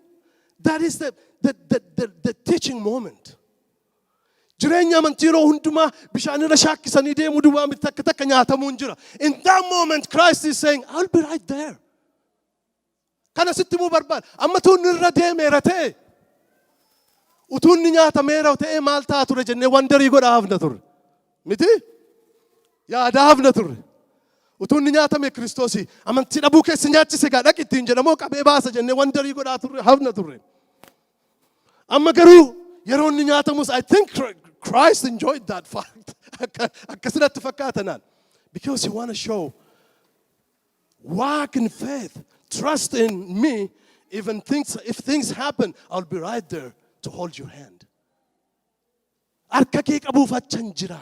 That is the teaching moment. Jireenya amantii yeroo hundumaa bishaanirra shaakkisanii deemuu duwwaa miti takka nyaatamuu hin jira. In that moment Christ is saying, I'll be right there. Kana sitti muu barbaada. Amma tuunni irra deemeera ta'e. Utuunni nyaatameera ta'e maal ta'a ture jennee wandarii godhaa hafna turre. Miti? Yaada hafna turre. Utuunni nyaatame Kiristoosii amantii dhabuu keessa nyaachise gaa dhaqi ittiin jedhamoo qabee baasa jennee wandarii godhaa turre hafna turre. Amma garuu yeroo inni nyaatamus I think Christ enjoyed that fact. Akkasinatti fakkaatanaan. Because he want to show walk in faith. Trust in me. If things happen, I'll be right there to hold your hand. Harka kee qabuuf achan jira.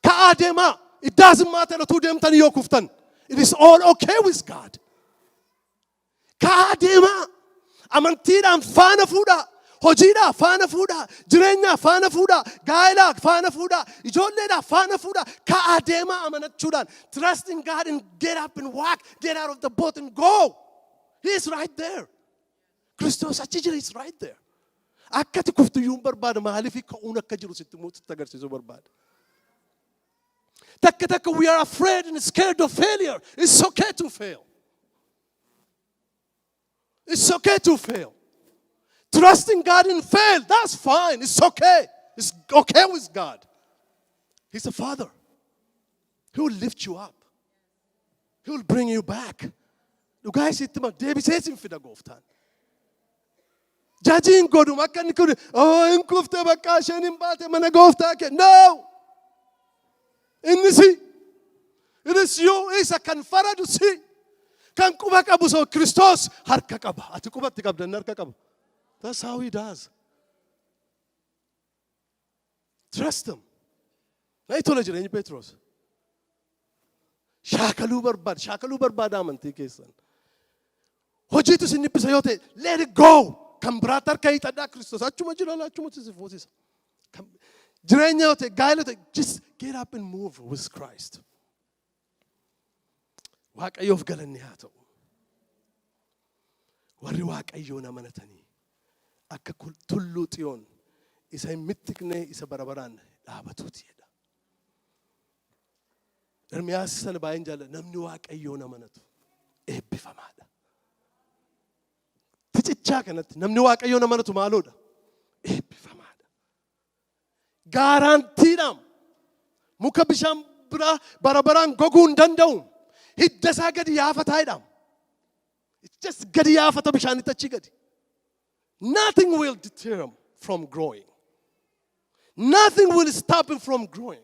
Ka'aa deemaa. It doesn't matter utuu deemtanii yoo kuftan. It is all okay with God. Ka'aa deemaa. Amantiidhaan faana fuudhaa. Hojiidhaa faana fuudhaa. Jireenyaa faana fuudhaa. Gaa'elaa faana fuudhaa. Ijoolleedhaa faana fuudhaa. Ka'aa deemaa amanachuudhaan. Trust in God and get up and walk. Get out of the boat and go. He is right there. Kiristoos achi jira, is right there. Akkati kuftuyyuu barbaada maaliif ka'uun akka jiru sitti agarsiisuu barbaada. Takka we are afraid and scared of failure. It's okay to fail. It's okay to fail. Trusting God and fail, that's fine. It's okay. It's okay with God. He's a father. He will lift you up. He will bring you back. Dhugaa isitti ma deebisee sin fida gooftaan. Jajiin godhuma akka inni kun hin kufte bakka isheen hin baate mana gooftaa kee. No! Inni si. It is you. Isa kan faradu si. Kan quba qabu so Kiristoos harka qaba. Ati qubatti qabdan harka qaba. That's how he does. Trust him. Na itola jireenyi Petros. Shaakaluu barbaada amantii keessan. Hojiitu isin dhibbisa yoo ta'e, let it go. Kan biraatti harka hiixadhaa Kiristoos. Achuma jira achuma si fuusisa. Jireenya yoo ta'e, gaa'ela ta'e, just get up and move with Christ. Waaqayyoof galanni haa ta'u. Warri Waaqayyoon amanatanii akka tulluu Xiyoon isa hin mittiqne isa barabaraan dhaabatuuti jedha. Ermiyaas sana baay'een jaallata. Namni Waaqayyoon amanatu eebbifamaadha. Ticichaa kanatti namni Waaqayyoon amanatu maaloodha? Eebbifamaadha. Gaaraantiidhaan muka bishaan biraa barabaraan goguu hin danda'u. Hidda isaa gadi yaafataadhaan. It's just gadi yaafata bishaanitti achi gadi. Nothing will deter him from growing. Nothing will stop him from growing.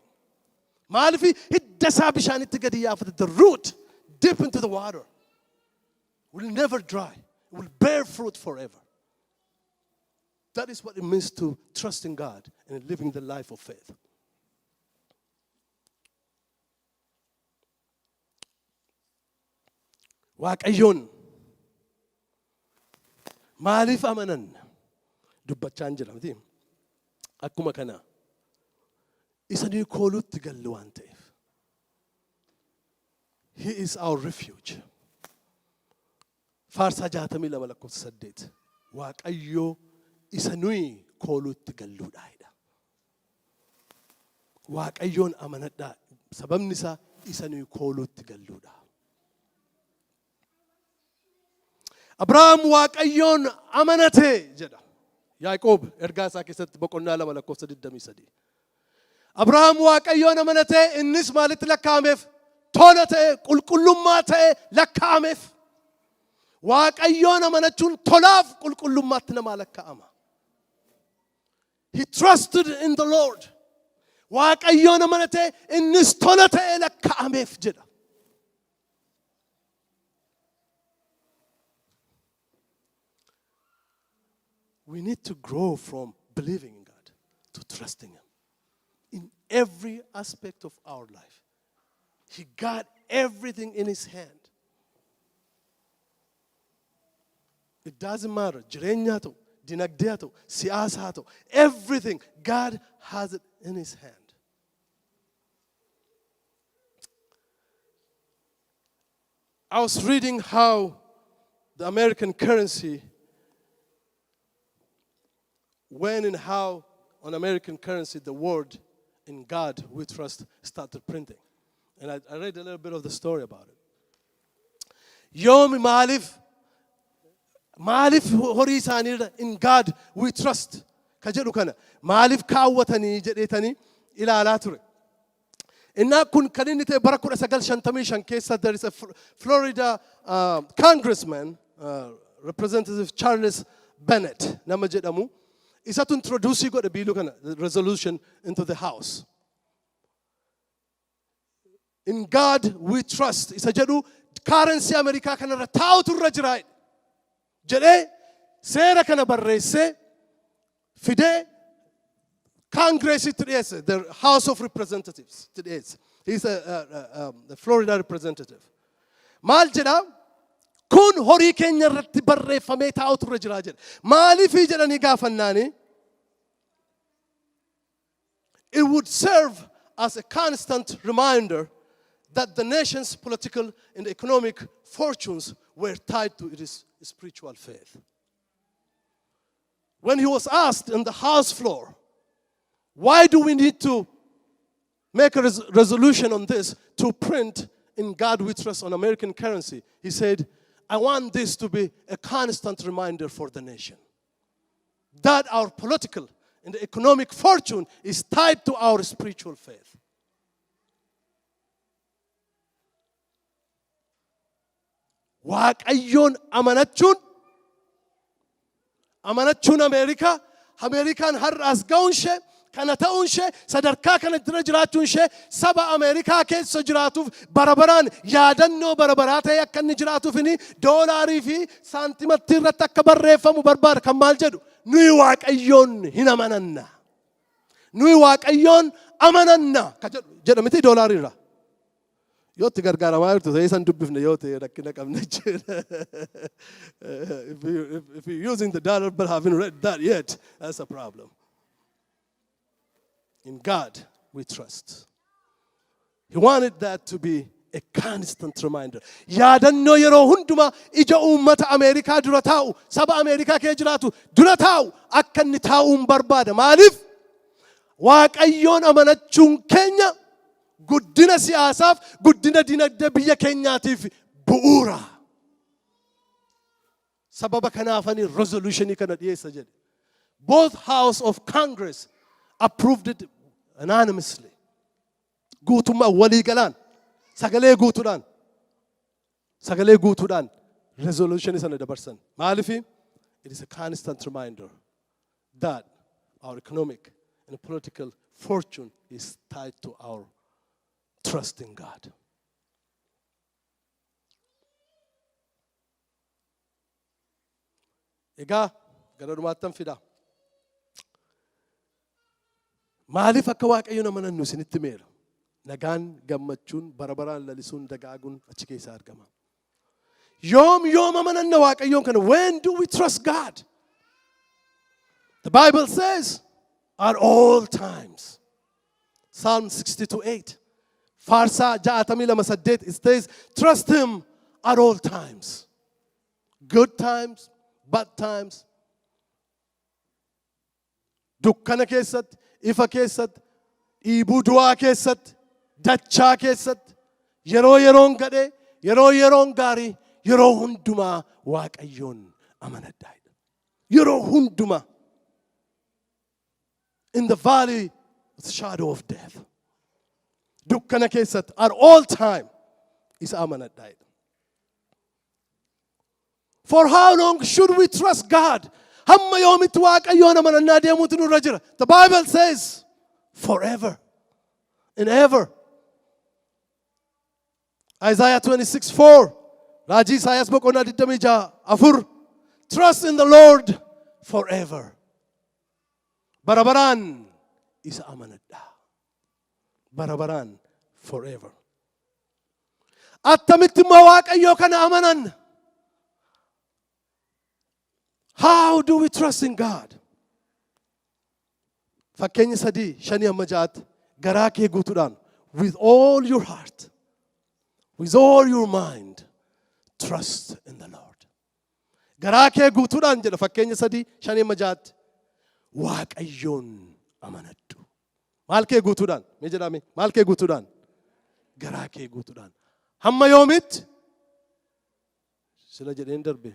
Maalifi hidda isaa bishaanitti gadi yaafata. The root deep into the water will never dry. It will bear fruit forever. That is what it means to trust in God and living the life of faith. Waaqayyoon maaliif amanan dubbachaan jira miti akkuma kana isanii kooluutti gallu waan ta'eef. He is our refuge. Faarsaa 62:8 Waaqayyoo isa nuyi kooluutti galluudha jedha. Waaqayyoon amanadhaa sababni isaa isa nuyi kooluutti galluudha. Abrahaam Waaqayyoon amanate jedha. Yaaqoob ergaa isaa keessatti boqonnaa 2:23. Abrahaam Waaqayyoon amanate innis maalitti lakkaa'ameef? Tola ta'e qulqullummaa ta'e lakkaa'ameef. Waaqayyoon amanachuun tolaaf qulqullummaatti namaa lakkaa'ama. He trusted in the Lord. Waaqayyoon amanate innis tola ta'e lakkaa'ameef jedha. We need to grow from believing in God to trusting Him in every aspect of our life. He got everything in His hand. It doesn't matter. Jireenya haa ta'u, dinagdee haa ta'u, siyaasa haa ta'u, everything. God has it in His hand. I was reading how the American currency, when and how on American currency the word in God we trust started printing. And I read a little bit of the story about it. Yomi Maalif horii isaanii in God we trust. Ka jedhu kana maalif kaawwatanii jedheetanii ilaalaa ture. Innaa kun kan inni ta'e bara 1955 keessa there is a Florida congressman, Representative Charles Bennett nama jedhamu. Isatu introduce godhe biiluu kana the resolution into the House. In God we trust. Isa jedhu currency Amerikaa kanarra taa'utu irra jira. Jedhee seera kana barreessee fidee Congressitti dhiyeesse, the House of Representatives to dhiyeesse. He's the Florida representative. Maal jedhaa? Kun horii keenya irratti barreeffamee taa'utu irra jira jedha. Maaliifii jedhanii gaafannaani? It would serve as a constant reminder that the nation's political and economic fortunes were tied to its spiritual faith. When he was asked on the House floor, why do we need to make a resolution on this to print in God We Trust on American currency. He said, I want this to be a constant reminder for the nation that our political and economic fortune is tied to our spiritual faith. Waaqayyoon amanachuun Ameerikaan har'as ga'uun ishee kana ta'uun ishee sadarkaa kana dura jiraachuun ishee saba Ameerikaa keessa jiraatuuf barabaraan yaadannoo barabaraa ta'e akka inni jiraatuuf doolaarii fi saantimatti irratti akka barreeffamu barbaada. Kan maal jedhu nuyi Waaqayyoon hin amananna. Nuyi Waaqayyoon amananna ka jedhu miti doolaarii irraa. Yoo itti gargaaramaa jirtu ta'ee san dubbifne yoo ta'e rakkina qabna jechuudha. If you're using the dollar but haven't read that yet, that's a problem. In God we trust. He wanted that to be a constant reminder. Yaadannoo yeroo hundumaa ija uummata Ameerikaa dura taa'u, saba Ameerikaa kee jiraatu dura taa'u akka inni taa'uun barbaada. Maaliif? Waaqayyoon amanachuun keenya guddina siyaasaaf, guddina dinagdee biyya keenyaatiif bu'uura. Sababa kanaafani resolutionii kana dhiyeessa jedhe. Both House of Congress approved it anonymously. Guutummaa walii galaan sagalee guutuudhaan resolutionii sana dabarsan. Maalifi? It is a constant reminder that our economic and political fortune is tied to our trust in God. Egaa gara dhumaattan fida. Maaliif akka Waaqayyoon amanannu isinitti meera? Nagaan gammachuun barabaraan lalisuun dagaaguun achi keessaa argama. Yoom amananna Waaqayyoon kana? When do we trust God? The Bible says at all times. Psalm 62:8. Farsa ja'atamila masaddet, it says, trust him at all times. Good times, bad times. Dukkana keessatti, ifa keessatti, dhiibuu du'aa keessatti, dachaa keessatti, yeroon gadhee, yeroon gaarii, yeroo hundumaa Waaqayyoon amanadhaa. Yeroo hundumaa. In the valley of the shadow of death. Dukkana keessatti at all time isa amanadhaa. For how long should we trust God? Hamma yoomitti Waaqayyoon amanannaa deemuutu nurra jira. The Bible says forever and ever. Isaiah 26:4. Raajii Isaayaas boqonnaa 26:4. Trust in the Lord forever. Barabaraan isa amanadhaa. Barabaraan forever. Attamitti immoo Waaqayyoo kana amanan? How do we trust in God? Fakkeenya 3:5 garaa kee guutuudhaan with all your heart, with all your mind, trust in the Lord. Garaa kee guutuudhaan jedha fakkeenya 3:5 Waaqayyoon amanadhu. Maal kee guutuudhaan? Mee jedhame maal kee guutuudhaan? Garaa kee guutuudhaan. Hamma yoomitti? Sila jedheen darbe.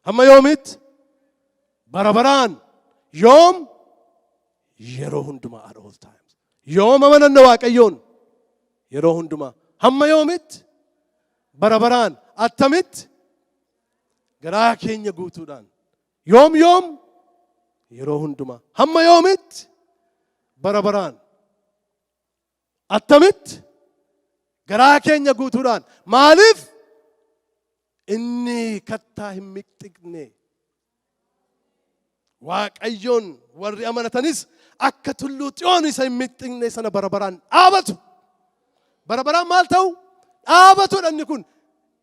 Hamma yoomitti? Barabaraan. Yoom? Yeroo hundumaa at all times. Yoom amananna Waaqayyoon? Yeroo hundumaa. Hamma yoomitti? Barabaraan. Attamitti? Garaa keenya guutuudhaan. Yoom? Yeroo hundumaa. Hamma yoomitti? Barabaraan. Attamitti? Garaa keenya guutuudhaan. Maaliif? Inni kattaa hin miqxiqne. Waaqayyoon warri amanatanis akka tulluu Xiyoon isa hin miqxiqne sana barabaraan dhaabatu. Barabaraan maal ta'u? Dhaabatudha inni kun.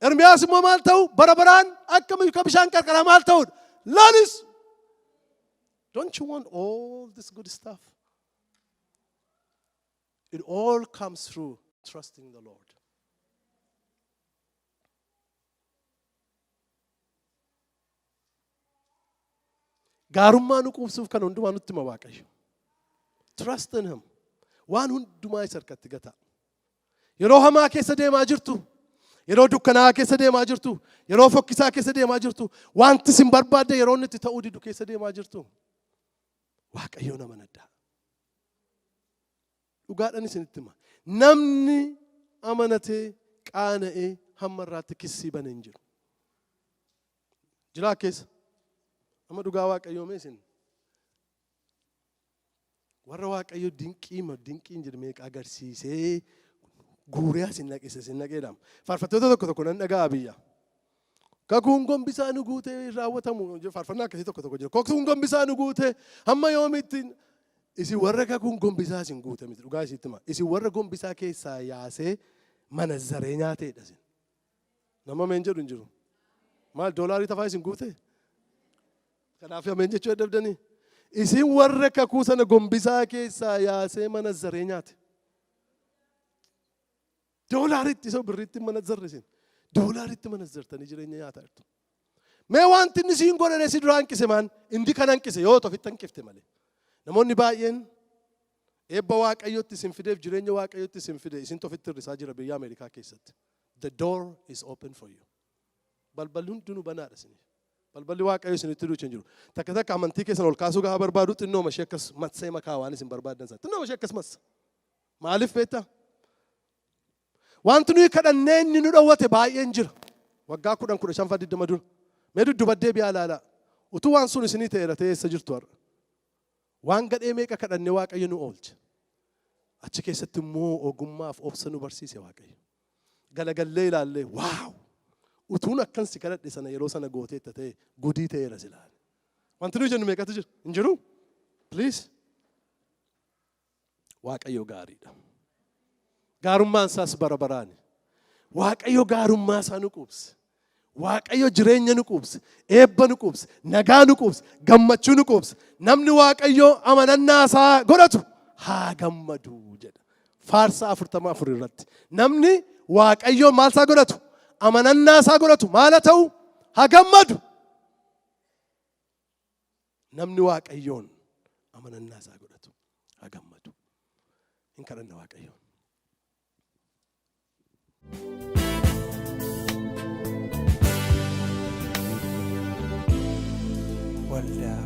Ermiyaas immoo maal ta'u? Barabaraan akka bishaan qarqaraa maal ta'udha? Lalis. Don't you want all this good stuff? It all comes through trusting the Lord. Gaarummaa nu quubsuuf kan hundumaa nutti hima Waaqayyo. Trust in him. waan hundumaa isa harkatti gata. Yeroo hamaa keessa deemaa jirtu, yeroo dukkanaa keessa deemaa jirtu, yeroo fokkisaa keessa deemaa jirtu, wanti sin barbaadde yeroo inni itti ta'uu didu keessa deemaa jirtu. Waaqayyoon amanadhaa. Dhugaadhaan isinitti hima. Namni amanatee qaana'ee hamma irraatti kissii bane hin jiru. Jiraa keessa. Amma dhugaa waaqayyoo meesin. Warra waaqayyo dinqiin jedhu meeqa agarsiisee guuree asin naqeedhaam. Faarfattoota tokko nan dhaga'a biyya. Kakuun gombisaa nu guutee raawwatamu faarfannaa akkasii tokko jira. Kakuun gombisaa nu guutee hamma yoomitti isin warra kakuun gombisaa isin guute miti dhugaa isitti hima. Isin warra gombisaa keessaa yaasee manazzaree nyaateedha isin. Nama meen jedhu hin jiru. Maal doolaarii tafaa isin guute? Kanaaf ameen jechuu dadhabdanii. Isin warra kakuu sana gombisaa keessaa yaasee manazzaree nyaate. Doolaaritti isa birriitti manazzarre isin. Doolaaritti manazzartanii jireenya nyaataa jirtu. Mee wanti inni siin godhane si dura hanqise maan indi kan hanqise yoo tofitti hanqifte malee. Namoonni baay'een eebba waaqayyotti isin fideef jireenya waaqayyotti isin fide isin tofitti hir'isaa jira biyya Ameerikaa keessatti. The door is open for you. Balballi hundinuu banaadha isiniif. Balballi waaqayyo isinitti duucha hin jiru. Takka takka amantii keessan ol kaasuu gaafa barbaadu xinnoo mashee akkas matsee makaa waan isin barbaadan sana. Xinnoo mashee akkas massa. Maaliif beektaa? Wanti nuyi kadhannee inni nu dhowwate baay'een jira. Waggaa 15 dura. Mee duddubaddee biyaa ilaalaa. Utuu waan sun isinii ta'eera ta'ee eessa jirtu har'a. Waan gadhee meeqa kadhannee waaqayyo nu oolche. Achi keessatti immoo ogummaaf obsa nu barsiise waaqayyo. Galagallee ilaallee waaw. Utuun akkan si kadhadhe sana yeroo sana gooteetta ta'e gudii ta'eera silaan. Wanti nuyi jennu meeqatu jira? Hin jiru? Please. Waaqayyo gaariidha. Gaarummaan isaas bara baraani. Waaqayyo gaarummaa isaa nu quubse. Waaqayyo jireenya nu quubse. Eebba nu quubse. Nagaa nu quubse. Gammachuu nu quubse. Namni waaqayyo amanannaa isaa godhatu haa gammadu jedha. Faarsaa 44 irratti. Namni waaqayyo maal isaa godhatu? Amanannaa isaa godhatu maal haa ta'u? Haa gammadu. Namni waaqayyoon amanannaa isaa godhatu haa gammadu. Hin kadhanna waaqayyoon. waldaa